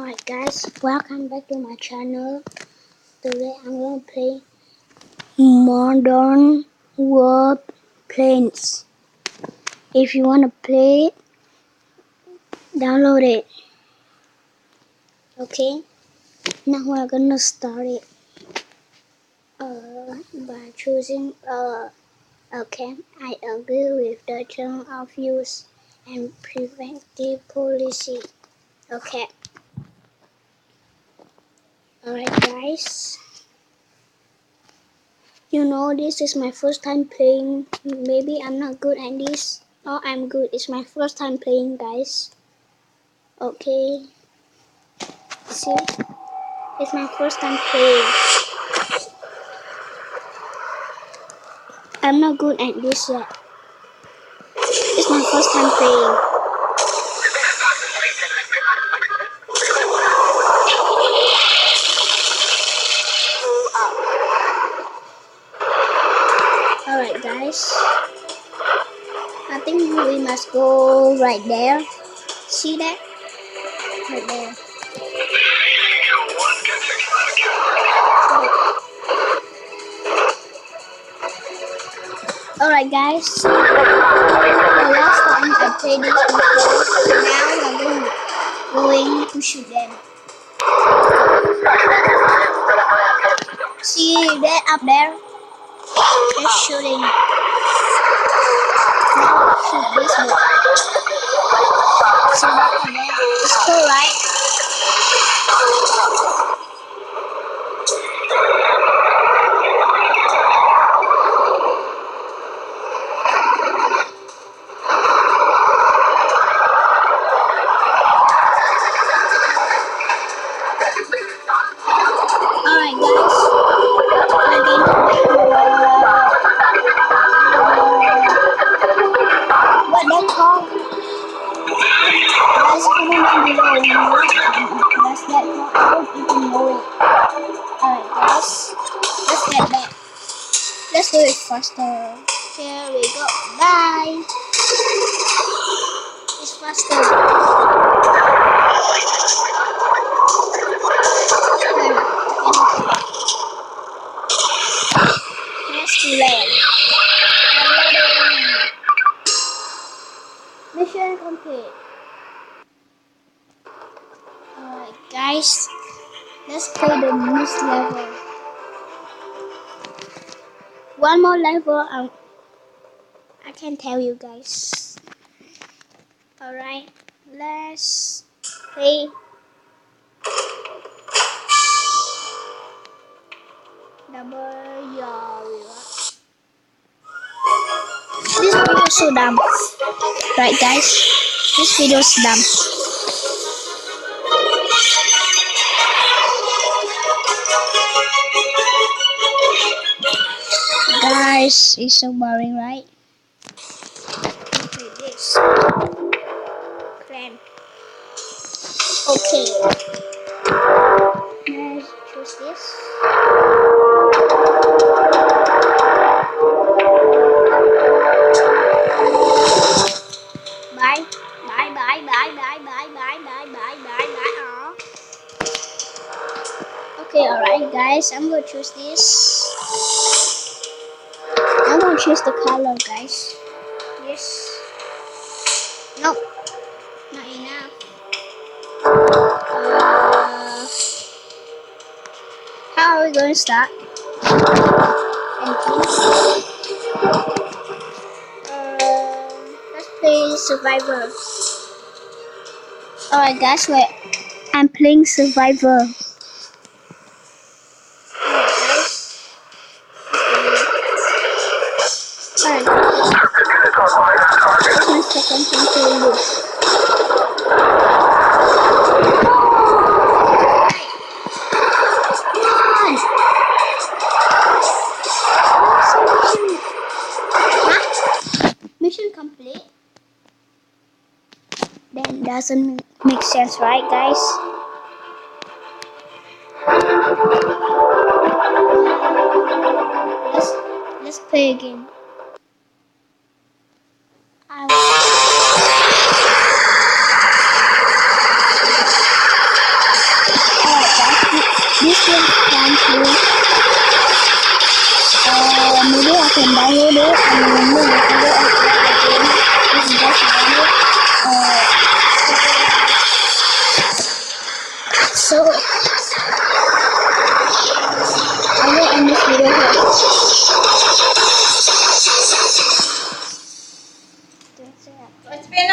Alright guys, welcome back to my channel. Today I'm going to play Modern World Planes. If you want to play it, download it. Okay, now we're gonna start it by choosing okay, I agree with the term of use and preventive policy. Okay. Alright guys, you know this is my first time playing. Maybe I'm not good at this, or I'm good. It's my first time playing, guys. Okay, see, it's my first time playing. I'm not good at this yet. It's my first time playing. Alright guys, I think we must go right there. See that? Right there. Alright guys, the last time I played this before, now we're going to shoot them. See that up there? They're shooting. Now shoot this one. See that up there? It's cool, right? Alright guys, we're going to what they call? Guys, comment down below. That's that called? I don't even know it. Alright guys, let's get back. Let's do it faster. Here we go. Bye. It's faster. Let's land. Mission complete. Alright guys, let's play the next level. One more level, I can tell you guys. Alright, let's play double your reward. This video is so dumb. Right guys, this video is dumb. Guys, it's so boring, right? Okay, this clan. Okay, let's choose this. Bye. Okay, alright guys, I'm gonna choose this. I'm gonna choose the color, guys. Yes. Nope. Not enough. How are we going to start? Let's play Survivor. Alright guys, wait. I'm playing Survivor. Alright guys. It's my second time playing this. Mission complete. Then doesn't make sense, right guys? Let's play again. This was fun too. Maybe I can download it and remove the video of the game if you guys want it. So I will end this video here. That's it. It's been